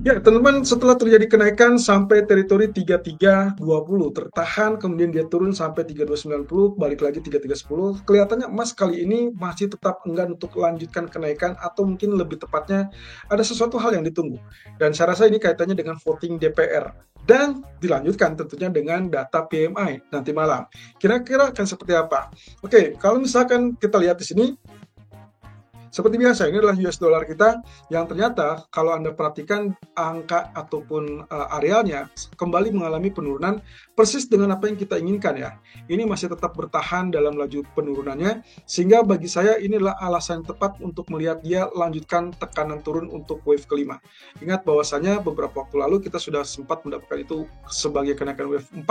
Ya, teman-teman, setelah terjadi kenaikan sampai teritori 3320 tertahan, kemudian dia turun sampai 3290, balik lagi 3310. Kelihatannya emas kali ini masih tetap enggan untuk melanjutkan kenaikan atau mungkin lebih tepatnya ada sesuatu hal yang ditunggu. Dan saya rasa ini kaitannya dengan voting DPR dan dilanjutkan tentunya dengan data PMI nanti malam. Kira-kira akan seperti apa? Oke, kalau misalkan kita lihat di sini seperti biasa, ini adalah US dollar kita yang ternyata kalau Anda perhatikan angka ataupun arealnya kembali mengalami penurunan persis dengan apa yang kita inginkan ya. Ini masih tetap bertahan dalam laju penurunannya sehingga bagi saya ini adalah alasan yang tepat untuk melihat dia lanjutkan tekanan turun untuk wave kelima. Ingat bahwasanya beberapa waktu lalu kita sudah sempat mendapatkan itu sebagai kenaikan wave 4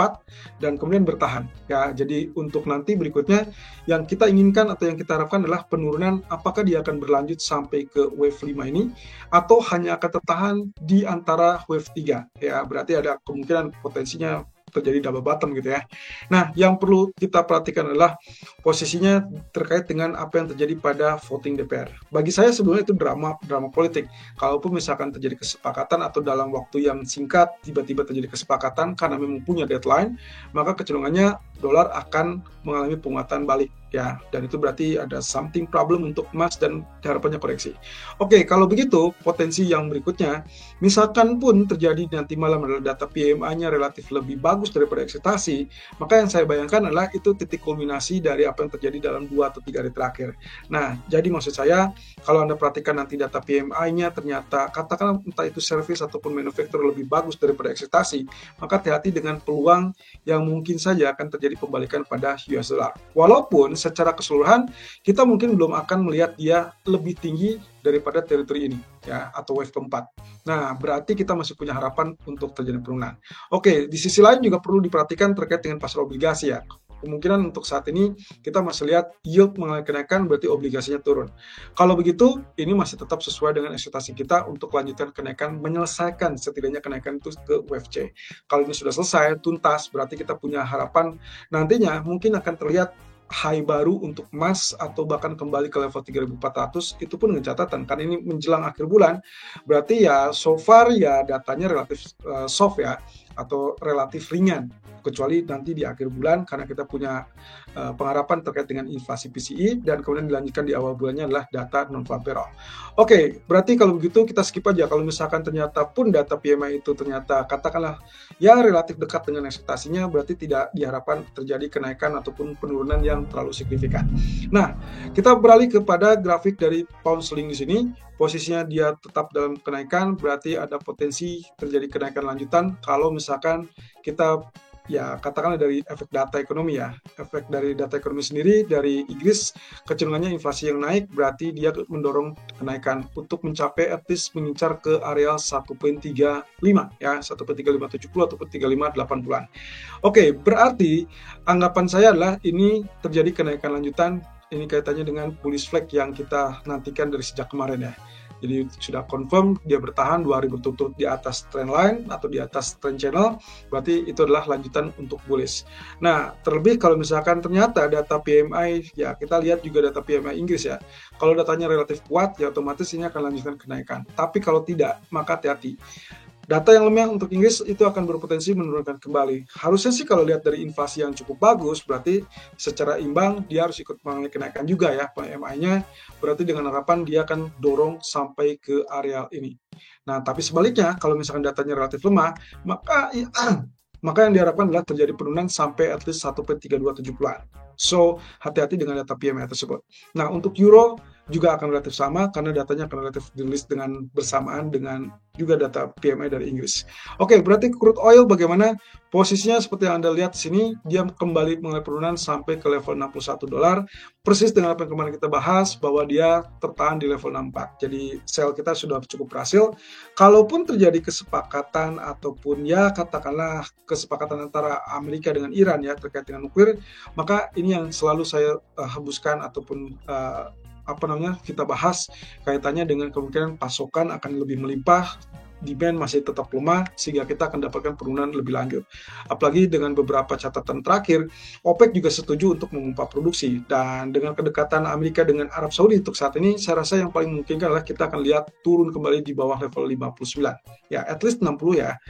dan kemudian bertahan ya. Jadi untuk nanti berikutnya yang kita inginkan atau yang kita harapkan adalah penurunan apakah dia akan berlanjut sampai ke wave 5 ini atau hanya akan tertahan di antara wave 3 ya, berarti ada kemungkinan potensinya terjadi double bottom gitu ya. Nah, yang perlu kita perhatikan adalah posisinya terkait dengan apa yang terjadi pada voting DPR. Bagi saya sebenarnya itu drama politik. Kalaupun misalkan terjadi kesepakatan atau dalam waktu yang singkat tiba-tiba terjadi kesepakatan karena memang punya deadline, maka kecenderungannya dolar akan mengalami penguatan balik ya, dan itu berarti ada something problem untuk emas dan harapannya koreksi. Oke, kalau begitu potensi yang berikutnya, misalkan pun terjadi nanti malam adalah data PMI-nya relatif lebih bagus daripada ekspektasi, maka yang saya bayangkan adalah itu titik kulminasi dari apa yang terjadi dalam 2 atau 3 hari terakhir. Nah, jadi maksud saya kalau Anda perhatikan nanti data PMI-nya ternyata katakanlah entah itu service ataupun manufacturer lebih bagus daripada ekspektasi, maka hati-hati dengan peluang yang mungkin saja akan terjadi pembalikan pada US dollar. Walaupun secara keseluruhan kita mungkin belum akan melihat dia lebih tinggi daripada teritori ini ya, atau wave keempat. Nah, berarti kita masih punya harapan untuk terjadi penurunan. Oke, di sisi lain juga perlu diperhatikan terkait dengan pasar obligasi ya. Kemungkinan untuk saat ini kita masih lihat yield mengalami kenaikan, berarti obligasinya turun. Kalau begitu, ini masih tetap sesuai dengan ekspektasi kita untuk lanjutkan kenaikan, menyelesaikan setidaknya kenaikan itu ke wave C. Kalau ini sudah selesai, tuntas, berarti kita punya harapan nantinya mungkin akan terlihat high baru untuk emas atau bahkan kembali ke level 3.400, itu pun dengan catatan karena ini menjelang akhir bulan, berarti ya so far ya datanya relatif soft ya, atau relatif ringan, kecuali nanti di akhir bulan karena kita punya pengharapan terkait dengan inflasi PCE dan kemudian dilanjutkan di awal bulannya adalah data non farm payroll. Oke, berarti kalau begitu kita skip aja. Kalau misalkan ternyata pun data PMI itu ternyata katakanlah ya relatif dekat dengan ekspektasinya, berarti tidak diharapkan terjadi kenaikan ataupun penurunan yang terlalu signifikan. Nah, kita beralih kepada grafik dari pound sterling di sini. Posisinya dia tetap dalam kenaikan, berarti ada potensi terjadi kenaikan lanjutan kalau misalkan kita ya katakanlah dari efek data ekonomi ya, efek dari data ekonomi sendiri dari Inggris kecenderungannya inflasi yang naik, berarti dia mendorong kenaikan untuk mencapai at least mengincar ke area 1.35 ya, 1.3570 ataupun 3580-an. Oke, berarti anggapan saya adalah ini terjadi kenaikan lanjutan, ini kaitannya dengan bullish flag yang kita nantikan dari sejak kemarin ya. Jadi sudah confirm dia bertahan 2 hari berturut-turut di atas trend line atau di atas trend channel, berarti itu adalah lanjutan untuk bullish. Nah, terlebih kalau misalkan ternyata data PMI, ya kita lihat juga data PMI Inggris ya. Kalau datanya relatif kuat, ya otomatis ini akan lanjutkan kenaikan. Tapi kalau tidak, maka hati-hati. Data yang lemah untuk Inggris itu akan berpotensi menurunkan kembali. Harusnya sih kalau lihat dari inflasi yang cukup bagus, berarti secara imbang dia harus ikut mengalami kenaikan juga ya PMI-nya. Berarti dengan harapan dia akan dorong sampai ke area ini. Nah, tapi sebaliknya kalau misalkan datanya relatif lemah, maka maka yang diharapkan adalah terjadi penurunan sampai at least 1.3270-an. So, hati-hati dengan data PMI tersebut. Nah, untuk euro juga akan relatif sama karena datanya akan relatif dirilis dengan bersamaan dengan juga data PMI dari Inggris. Oke, berarti crude oil bagaimana? Posisinya seperti yang Anda lihat di sini, dia kembali mengalami penurunan sampai ke level 61 dolar, persis dengan apa yang kemarin kita bahas bahwa dia tertahan di level 64. Jadi sell kita sudah cukup berhasil. Kalaupun terjadi kesepakatan ataupun ya katakanlah kesepakatan antara Amerika dengan Iran ya terkait dengan nuklir, maka ini yang selalu saya hembuskan ataupun kita bahas kaitannya dengan kemungkinan pasokan akan lebih melimpah demand masih tetap lemah sehingga kita akan dapatkan penurunan lebih lanjut. Apalagi dengan beberapa catatan terakhir, OPEC juga setuju untuk memompa produksi, dan dengan kedekatan Amerika dengan Arab Saudi untuk saat ini, saya rasa yang paling mungkin adalah kita akan lihat turun kembali di bawah level 59. Ya, at least 60 ya.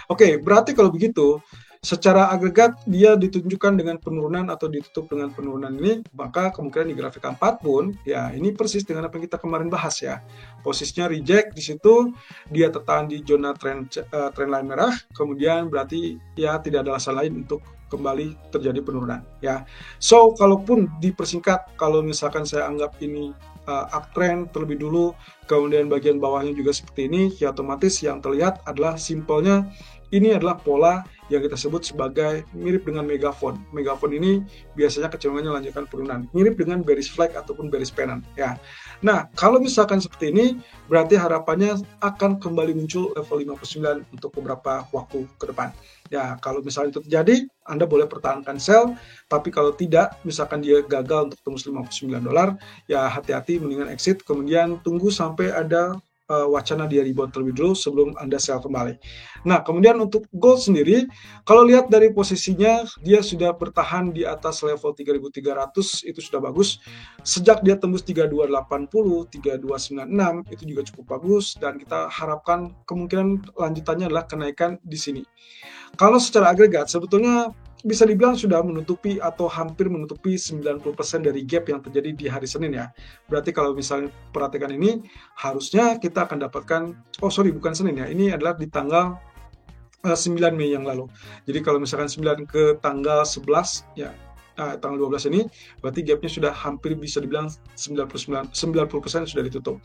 Oke, berarti kalau begitu, secara agregat dia ditunjukkan dengan penurunan atau ditutup dengan penurunan ini, maka kemungkinan di grafik 4 pun ya ini persis dengan apa yang kita kemarin bahas ya. Posisinya reject di situ, dia tertahan di zona trend line merah, kemudian berarti ya tidak ada alasan lain untuk kembali terjadi penurunan ya. So kalaupun dipersingkat, kalau misalkan saya anggap ini uptrend terlebih dulu, kemudian bagian bawahnya juga seperti ini, ya otomatis yang terlihat adalah simpelnya ini adalah pola yang kita sebut sebagai mirip dengan megaphone. Megaphone ini biasanya kecenderungannya lanjutkan penurunan, mirip dengan bearish flag ataupun bearish pennant ya. Nah, kalau misalkan seperti ini, berarti harapannya akan kembali muncul level 59 untuk beberapa waktu ke depan. Ya, kalau misalnya itu terjadi, Anda boleh pertahankan sell, tapi kalau tidak, misalkan dia gagal untuk tembus $59, ya hati-hati, mendingan exit, kemudian tunggu sampai ada wacana dia rebound terlebih dulu sebelum Anda sell kembali. Nah, kemudian untuk gold sendiri, kalau lihat dari posisinya, dia sudah bertahan di atas level 3.300, itu sudah bagus. Sejak dia tembus 3280, 3296, itu juga cukup bagus, dan kita harapkan kemungkinan lanjutannya adalah kenaikan di sini. Kalau secara agregat, sebetulnya bisa dibilang sudah menutupi atau hampir menutupi 90% dari gap yang terjadi di hari Senin ya. Berarti kalau misalnya perhatikan ini, harusnya kita akan dapatkan, bukan Senin ya, ini adalah di tanggal 9 Mei yang lalu. Jadi kalau misalkan 9 ke tanggal 11 ya, tanggal 12 ini, berarti gapnya sudah hampir bisa dibilang 90% sudah ditutup.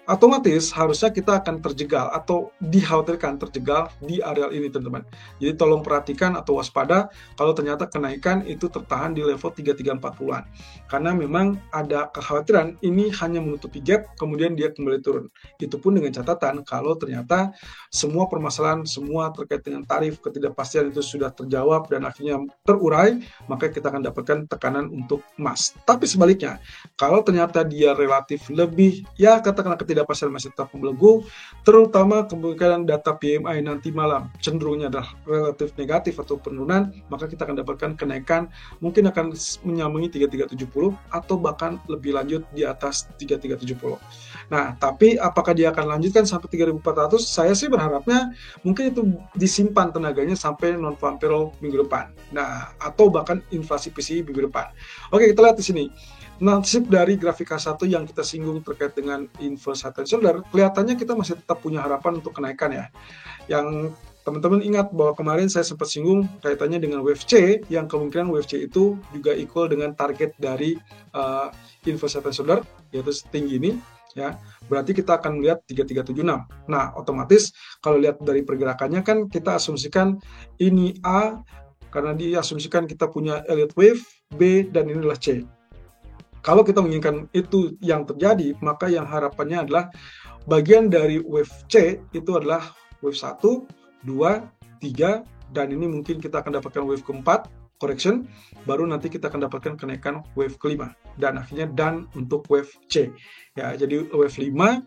Otomatis harusnya kita akan terjegal atau dikhawatirkan terjegal di area ini teman-teman. Jadi tolong perhatikan atau waspada kalau ternyata kenaikan itu tertahan di level 3340-an. Karena memang ada kekhawatiran ini hanya menutupi gap kemudian dia kembali turun. Itu pun dengan catatan kalau ternyata semua permasalahan, semua terkait dengan tarif, ketidakpastian itu sudah terjawab dan akhirnya terurai, maka kita akan dapatkan tekanan untuk emas. Tapi sebaliknya, kalau ternyata dia relatif lebih, ya katakanlah ketidakpastian masih tetap membelenggu, terutama kemungkinan data PMI nanti malam cenderungnya adalah relatif negatif atau penurunan, maka kita akan dapatkan kenaikan mungkin akan menyambangi 3370 atau bahkan lebih lanjut di atas 3370. Nah, tapi apakah dia akan lanjutkan sampai 3400? Saya sih berharapnya mungkin itu disimpan tenaganya sampai non-farm payroll minggu depan. Nah, atau bahkan inflasi PCE minggu depan. Oke, kita lihat di sini. Nasib dari grafik H1 yang kita singgung terkait dengan inverse head and shoulder, kelihatannya kita masih tetap punya harapan untuk kenaikan ya. Yang teman-teman ingat bahwa kemarin saya sempat singgung kaitannya dengan wave C, yang kemungkinan wave C itu juga equal dengan target dari inverse head and shoulder, yaitu setinggi ini. Ya, berarti kita akan melihat 3376. Nah, otomatis kalau lihat dari pergerakannya kan kita asumsikan ini A, karena diasumsikan kita punya Elliott wave, B, dan inilah C. Kalau kita menginginkan itu yang terjadi, maka yang harapannya adalah bagian dari wave C itu adalah wave 1, 2, 3, dan ini mungkin kita akan dapatkan wave keempat, correction, baru nanti kita akan dapatkan kenaikan wave kelima, dan akhirnya done untuk wave C. Ya, jadi wave 5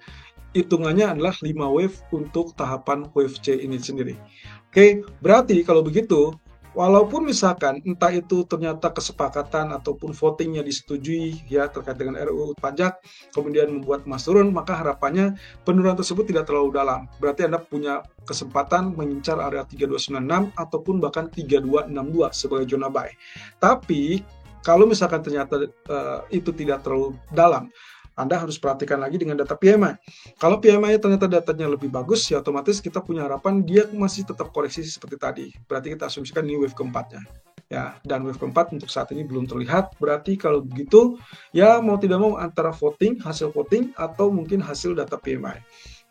hitungannya adalah 5 wave untuk tahapan wave C ini sendiri. Oke, berarti kalau begitu, walaupun misalkan entah itu ternyata kesepakatan ataupun votingnya disetujui ya terkait dengan RUU pajak, kemudian membuat emas turun, maka harapannya penurunan tersebut tidak terlalu dalam. Berarti Anda punya kesempatan mengincar area 3296 ataupun bahkan 3262 sebagai zona buy. Tapi kalau misalkan ternyata itu tidak terlalu dalam, Anda harus perhatikan lagi dengan data PMI. Kalau PMI ternyata datanya lebih bagus, ya otomatis kita punya harapan dia masih tetap koreksi seperti tadi. Berarti kita asumsikan ini wave keempatnya. Ya, dan wave keempat untuk saat ini belum terlihat. Berarti kalau begitu, ya mau tidak mau antara voting, hasil voting, atau mungkin hasil data PMI.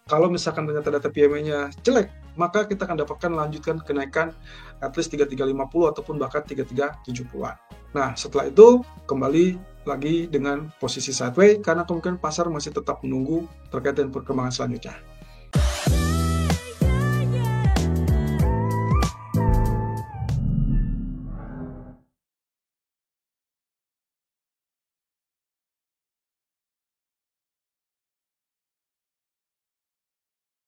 Kalau misalkan ternyata data PMI-nya jelek, maka kita akan dapatkan lanjutkan kenaikan at least 3350 ataupun bahkan 3370-an. Nah, setelah itu kembali lagi dengan posisi sideways karena kemungkinan pasar masih tetap menunggu terkait dengan perkembangan selanjutnya.